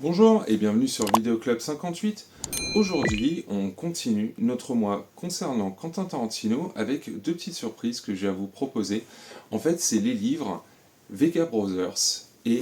Bonjour et bienvenue sur Vidéo Club 58. Aujourd'hui, on continue notre mois concernant Quentin Tarantino avec deux petites surprises que j'ai à vous proposer. En fait, c'est les livres Vega Brothers et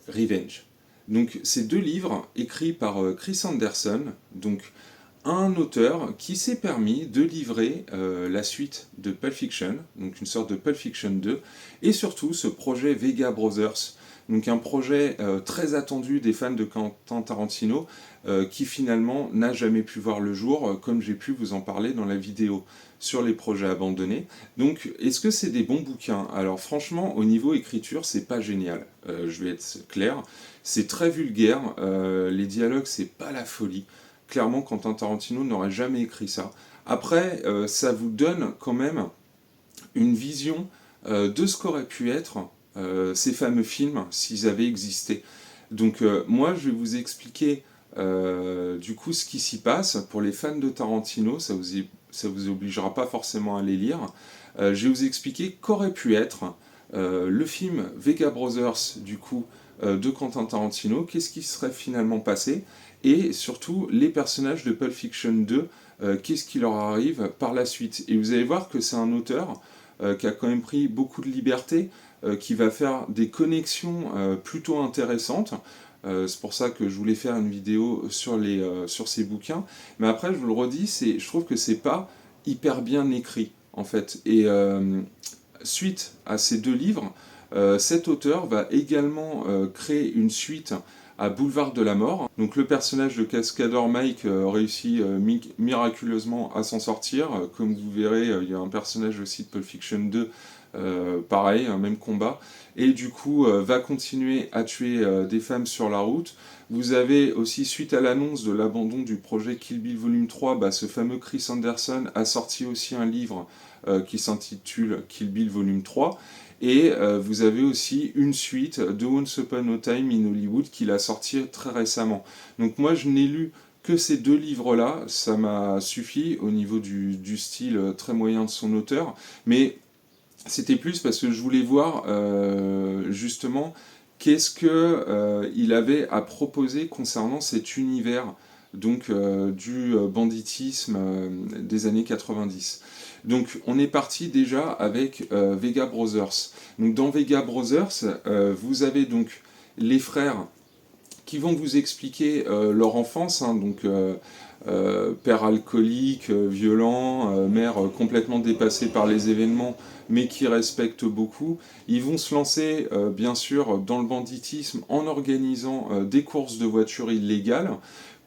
Revenge. Donc, ces deux livres écrits par Chris Anderson, donc un auteur qui s'est permis de livrer la suite de Pulp Fiction, donc une sorte de Pulp Fiction 2, et surtout ce projet Vega Brothers, donc un projet très attendu des fans de Quentin Tarantino, qui finalement n'a jamais pu voir le jour, comme j'ai pu vous en parler dans la vidéo sur les projets abandonnés. Donc, est-ce que c'est des bons bouquins? Alors franchement, au niveau écriture, c'est pas génial. Je vais être clair, c'est très vulgaire, les dialogues, c'est pas la folie. Clairement, Quentin Tarantino n'aurait jamais écrit ça. Après, ça vous donne quand même une vision de ce qu'auraient pu être ces fameux films s'ils avaient existé. Donc moi, je vais vous expliquer du coup ce qui s'y passe. Pour les fans de Tarantino, ça vous obligera pas forcément à les lire. Je vais vous expliquer qu'aurait pu être le film Vega Brothers, du coup, de Quentin Tarantino, qu'est-ce qui serait finalement passé, et surtout les personnages de Pulp Fiction 2, qu'est-ce qui leur arrive par la suite. Et vous allez voir que c'est un auteur qui a quand même pris beaucoup de liberté, qui va faire des connexions plutôt intéressantes. C'est pour ça que je voulais faire une vidéo sur ces bouquins. Mais après, je vous le redis, je trouve que c'est pas hyper bien écrit, en fait. Et suite à ces deux livres, cet auteur va également créer une suite à Boulevard de la Mort. Donc le personnage de Cascadeur Mike réussit miraculeusement à s'en sortir. Comme vous verrez, il y a un personnage aussi de Pulp Fiction 2, pareil, un même combat. Et du coup, va continuer à tuer des femmes sur la route. Vous avez aussi, suite à l'annonce de l'abandon du projet Kill Bill Volume 3, ce fameux Chris Anderson a sorti aussi un livre qui s'intitule Kill Bill Volume 3. Et vous avez aussi une suite de Once Upon a Time in Hollywood qu'il a sorti très récemment. Donc moi je n'ai lu que ces deux livres-là, ça m'a suffi au niveau du style très moyen de son auteur, mais c'était plus parce que je voulais voir justement qu'est-ce que il avait à proposer concernant cet univers donc du banditisme des années 90. Donc on est parti déjà avec Vega Brothers. Donc dans Vega Brothers, vous avez donc les frères qui vont vous expliquer leur enfance, hein, donc père alcoolique, violent, mère complètement dépassée par les événements, mais qui respecte beaucoup. Ils vont se lancer, bien sûr, dans le banditisme en organisant des courses de voitures illégales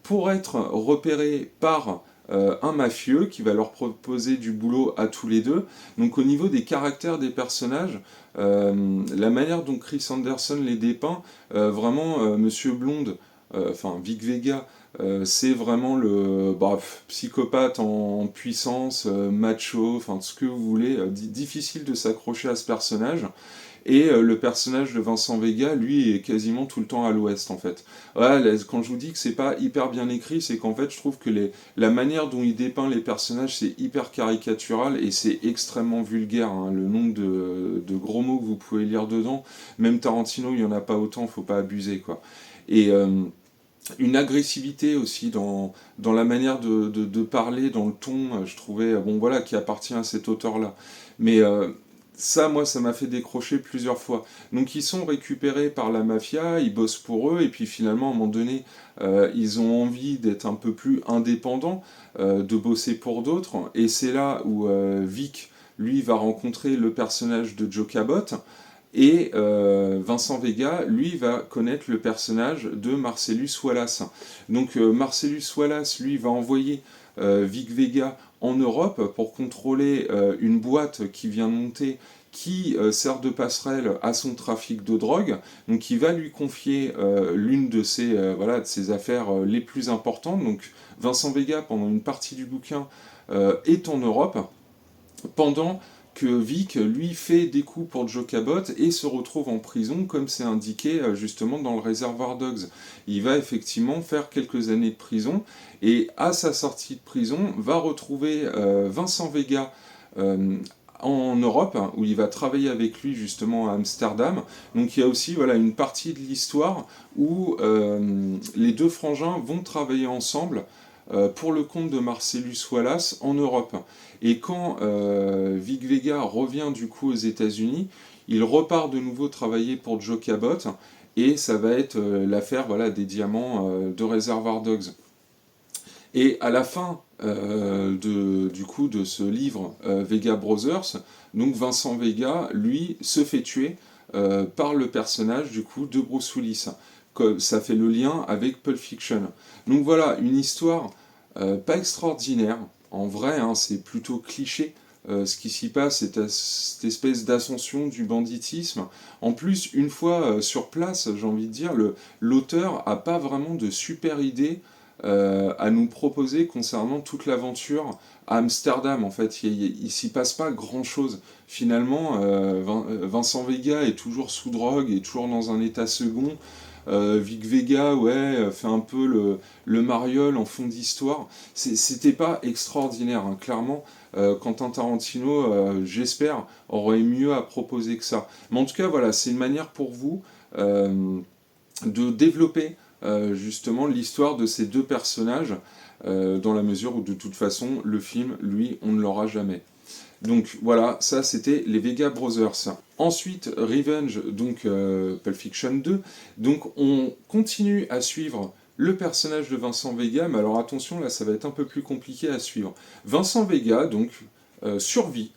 pour être repérés par un mafieux qui va leur proposer du boulot à tous les deux. Donc au niveau des caractères des personnages, la manière dont Chris Anderson les dépeint, vraiment Monsieur Blonde, enfin Vic Vega, c'est vraiment le psychopathe en puissance, macho, enfin ce que vous voulez, difficile de s'accrocher à ce personnage. Et le personnage de Vincent Vega, lui, est quasiment tout le temps à l'ouest, en fait. Voilà, quand je vous dis que c'est pas hyper bien écrit, c'est qu'en fait, je trouve que la manière dont il dépeint les personnages, c'est hyper caricatural et c'est extrêmement vulgaire, hein. Le nombre de gros mots que vous pouvez lire dedans, même Tarantino, il y en a pas autant, faut pas abuser, quoi. Et une agressivité aussi dans la manière de parler, dans le ton, je trouvais, bon voilà, qui appartient à cet auteur-là. Mais ça, moi, ça m'a fait décrocher plusieurs fois. Donc ils sont récupérés par la mafia, ils bossent pour eux, et puis finalement, à un moment donné, ils ont envie d'être un peu plus indépendants, de bosser pour d'autres, et c'est là où Vic, lui, va rencontrer le personnage de Joe Cabot, et Vincent Vega, lui, va connaître le personnage de Marcellus Wallace. Donc Marcellus Wallace, lui, va envoyer Vic Vega en Europe pour contrôler une boîte qui vient de monter, qui sert de passerelle à son trafic de drogue. Donc il va lui confier l'une de de ses affaires les plus importantes. Donc Vincent Vega, pendant une partie du bouquin, est en Europe, pendant que Vic, lui, fait des coups pour Joe Cabot et se retrouve en prison, comme c'est indiqué justement dans le Reservoir Dogs. Il va effectivement faire quelques années de prison, et à sa sortie de prison, va retrouver Vincent Vega en Europe, hein, où il va travailler avec lui justement à Amsterdam. Donc il y a aussi voilà, une partie de l'histoire où les deux frangins vont travailler ensemble pour le compte de Marcellus Wallace en Europe. Et quand Vic Vega revient du coup aux États-Unis, il repart de nouveau travailler pour Joe Cabot, et ça va être l'affaire voilà, des diamants de Reservoir Dogs. Et à la fin du coup, de ce livre Vega Brothers, donc Vincent Vega, lui, se fait tuer par le personnage du coup de Bruce Willis. Ça fait le lien avec Pulp Fiction. Donc voilà, une histoire pas extraordinaire. En vrai, hein, c'est plutôt cliché. Ce qui s'y passe, c'est cette espèce d'ascension du banditisme. En plus, une fois sur place, j'ai envie de dire, l'auteur a pas vraiment de super idée à nous proposer concernant toute l'aventure à Amsterdam. En fait, il s'y passe pas grand-chose. Finalement, Vincent Vega est toujours sous drogue, est toujours dans un état second. Vic Vega, ouais, fait un peu le mariole en fond d'histoire. C'était pas extraordinaire, hein. Clairement. Quentin Tarantino, j'espère, aurait mieux à proposer que ça. Mais en tout cas, voilà, c'est une manière pour vous de développer justement l'histoire de ces deux personnages, dans la mesure où de toute façon, le film, lui, on ne l'aura jamais. Donc voilà, ça c'était les Vega Brothers. Ensuite, Revenge, donc Pulp Fiction 2. Donc on continue à suivre le personnage de Vincent Vega, mais alors attention, là ça va être un peu plus compliqué à suivre. Vincent Vega, donc, survit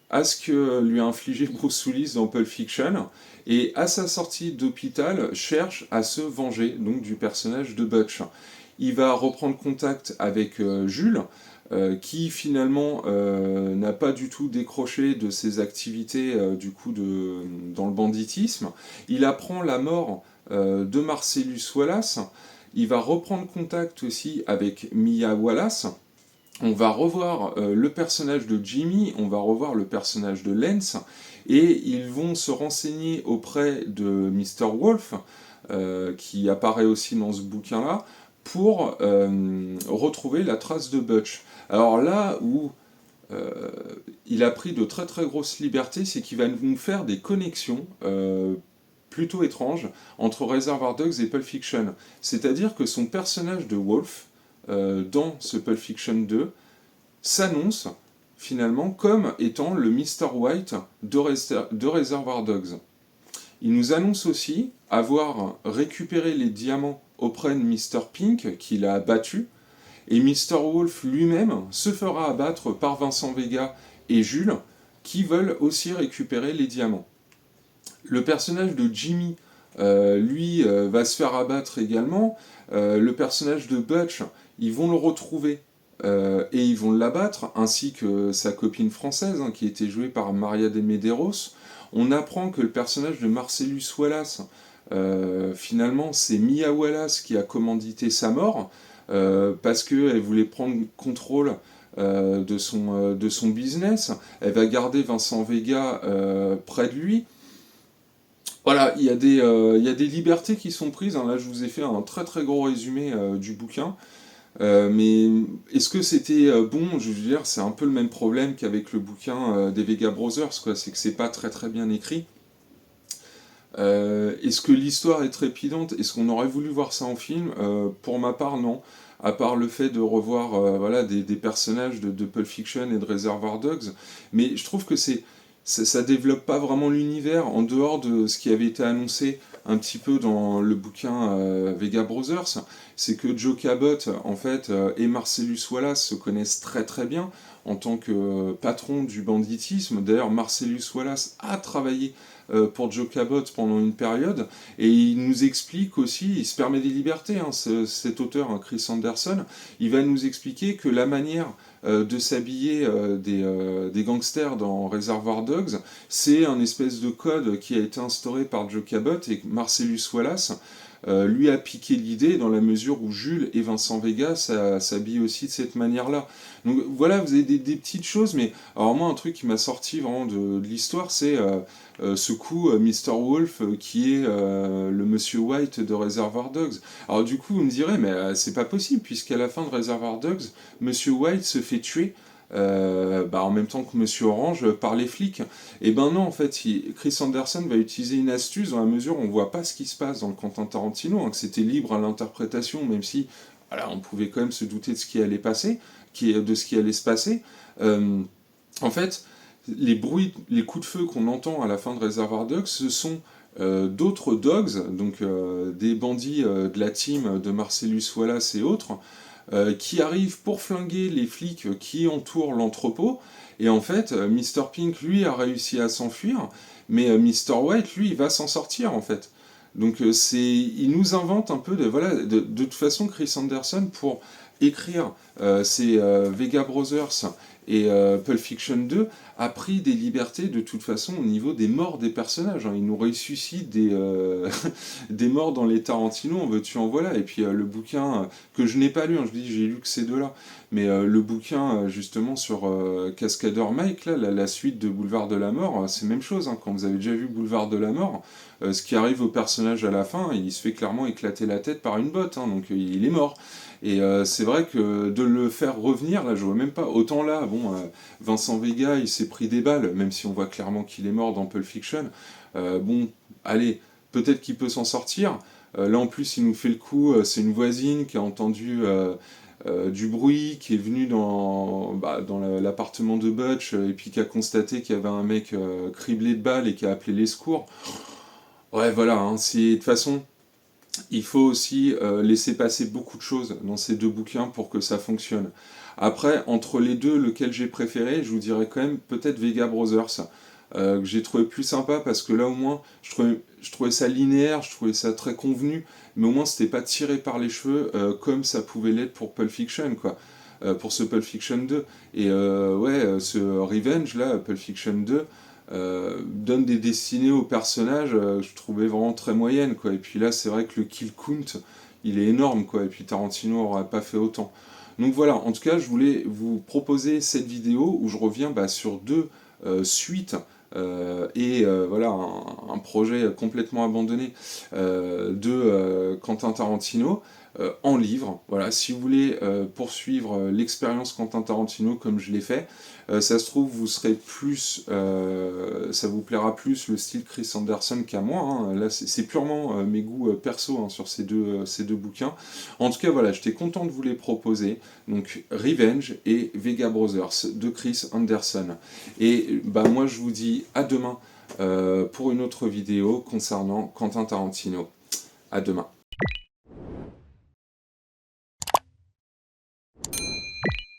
à ce que lui a infligé Bruce Willis dans Pulp Fiction, et à sa sortie d'hôpital, cherche à se venger donc du personnage de Butch. Il va reprendre contact avec Jules, qui finalement n'a pas du tout décroché de ses activités du coup dans le banditisme. Il apprend la mort de Marcellus Wallace. Il va reprendre contact aussi avec Mia Wallace. On va revoir le personnage de Jimmy, on va revoir le personnage de Lance, et ils vont se renseigner auprès de Mr. Wolf, qui apparaît aussi dans ce bouquin-là, pour retrouver la trace de Butch. Alors là où il a pris de très très grosses libertés, c'est qu'il va nous faire des connexions plutôt étranges entre Reservoir Dogs et Pulp Fiction. C'est-à-dire que son personnage de Wolf, dans ce Pulp Fiction 2, s'annonce finalement comme étant le Mr. White de Reservoir Dogs. Il nous annonce aussi avoir récupéré les diamants auprès de Mr. Pink, qu'il a abattu, et Mr. Wolf lui-même se fera abattre par Vincent Vega et Jules, qui veulent aussi récupérer les diamants. Le personnage de Jimmy, lui, va se faire abattre également. Le personnage de Butch, ils vont le retrouver et ils vont l'abattre, ainsi que sa copine française, hein, qui était jouée par Maria de Medeiros. On apprend que le personnage de Marcellus Wallace, finalement, c'est Mia Wallace qui a commandité sa mort, parce qu'elle voulait prendre contrôle de son business. Elle va garder Vincent Vega près de lui. Voilà, il y a des libertés qui sont prises, hein. Là, je vous ai fait un très très gros résumé du bouquin. Mais est-ce que c'était bon? Je veux dire, c'est un peu le même problème qu'avec le bouquin des Vega Brothers, quoi. C'est que c'est pas très très bien écrit. Est-ce que l'histoire est trépidante? Est-ce qu'on aurait voulu voir ça en film? Pour ma part, non. À part le fait de revoir voilà, des personnages de Pulp Fiction et de Reservoir Dogs. Mais je trouve que ça développe pas vraiment l'univers en dehors de ce qui avait été annoncé un petit peu dans le bouquin Vega Brothers. C'est que Joe Cabot, en fait, et Marcellus Wallace se connaissent très très bien en tant que patron du banditisme. D'ailleurs, Marcellus Wallace a travaillé pour Joe Cabot pendant une période, et il nous explique aussi, il se permet des libertés, hein, cet auteur, hein, Chris Anderson, il va nous expliquer que la manière de s'habiller des gangsters dans Reservoir Dogs, c'est un espèce de code qui a été instauré par Joe Cabot, et Marcellus Wallace lui a piqué l'idée dans la mesure où Jules et Vincent Vega s'habillent aussi de cette manière-là. Donc voilà, vous avez des petites choses, mais alors moi un truc qui m'a sorti vraiment de l'histoire, c'est ce coup Mr. Wolf qui est le Monsieur White de Reservoir Dogs. Alors du coup vous me direz, mais c'est pas possible, puisqu'à la fin de Reservoir Dogs, Monsieur White se fait tuer en même temps que Monsieur Orange par les flics. Et ben non, en fait, Chris Anderson va utiliser une astuce dans la mesure où on voit pas ce qui se passe dans le Quentin Tarantino, hein, que c'était libre à l'interprétation, même si voilà, on pouvait quand même se douter de ce qui allait passer, de ce qui allait se passer. Euh, En fait, les bruits, les coups de feu qu'on entend à la fin de Reservoir Dogs, ce sont d'autres dogs, donc des bandits de la team de Marcellus Wallace et autres, qui arrivent pour flinguer les flics qui entourent l'entrepôt. Et en fait, Mr. Pink, lui, a réussi à s'enfuir, mais Mr. White, lui, il va s'en sortir, en fait. Donc il nous invente un peu voilà, de toute façon, Chris Anderson, pour écrire ces Vega Brothers et Pulp Fiction 2, a pris des libertés de toute façon au niveau des morts des personnages, hein. Il nous ressuscite des morts dans les Tarantino, en veux-tu en voilà. Et puis le bouquin, que je n'ai pas lu, hein, je dis j'ai lu que ces deux-là, mais le bouquin justement sur Cascadeur Mike, là, la suite de Boulevard de la Mort, c'est la même chose, hein. Quand vous avez déjà vu Boulevard de la Mort, ce qui arrive au personnage à la fin, il se fait clairement éclater la tête par une botte, hein, donc il est mort. Et c'est vrai que de le faire revenir, là, je vois même pas. Autant là, bon, Vincent Vega, il s'est pris des balles, même si on voit clairement qu'il est mort dans Pulp Fiction. Bon, allez, peut-être qu'il peut s'en sortir. Là, en plus, il nous fait le coup, c'est une voisine qui a entendu du bruit, qui est venue dans l'appartement de Butch, et puis qui a constaté qu'il y avait un mec criblé de balles et qui a appelé les secours. Ouais, voilà, hein, de toute façon, il faut aussi laisser passer beaucoup de choses dans ces deux bouquins pour que ça fonctionne. Après, entre les deux, lequel j'ai préféré, je vous dirais quand même peut-être Vega Brothers, que j'ai trouvé plus sympa parce que là au moins, je trouvais ça linéaire, je trouvais ça très convenu, mais au moins c'était pas tiré par les cheveux comme ça pouvait l'être pour Pulp Fiction, quoi. Pour ce Pulp Fiction 2. Et ouais, ce Revenge, là, Pulp Fiction 2, donne des destinées aux personnages que je trouvais vraiment très moyennes, quoi. Et puis là, c'est vrai que le kill count, il est énorme, quoi. Et puis Tarantino n'aurait pas fait autant. Donc voilà, en tout cas, je voulais vous proposer cette vidéo où je reviens sur deux suites voilà un projet complètement abandonné de Quentin Tarantino en livre. Voilà, si vous voulez poursuivre l'expérience Quentin Tarantino comme je l'ai fait, ça se trouve vous serez plus, ça vous plaira plus le style Chris Anderson qu'à moi, hein. Là c'est purement mes goûts perso, hein, sur ces deux bouquins. En tout cas voilà, j'étais content de vous les proposer. Donc Revenge et Vega Brothers de Chris Anderson. Et moi je vous dis à demain pour une autre vidéo concernant Quentin Tarantino. À demain.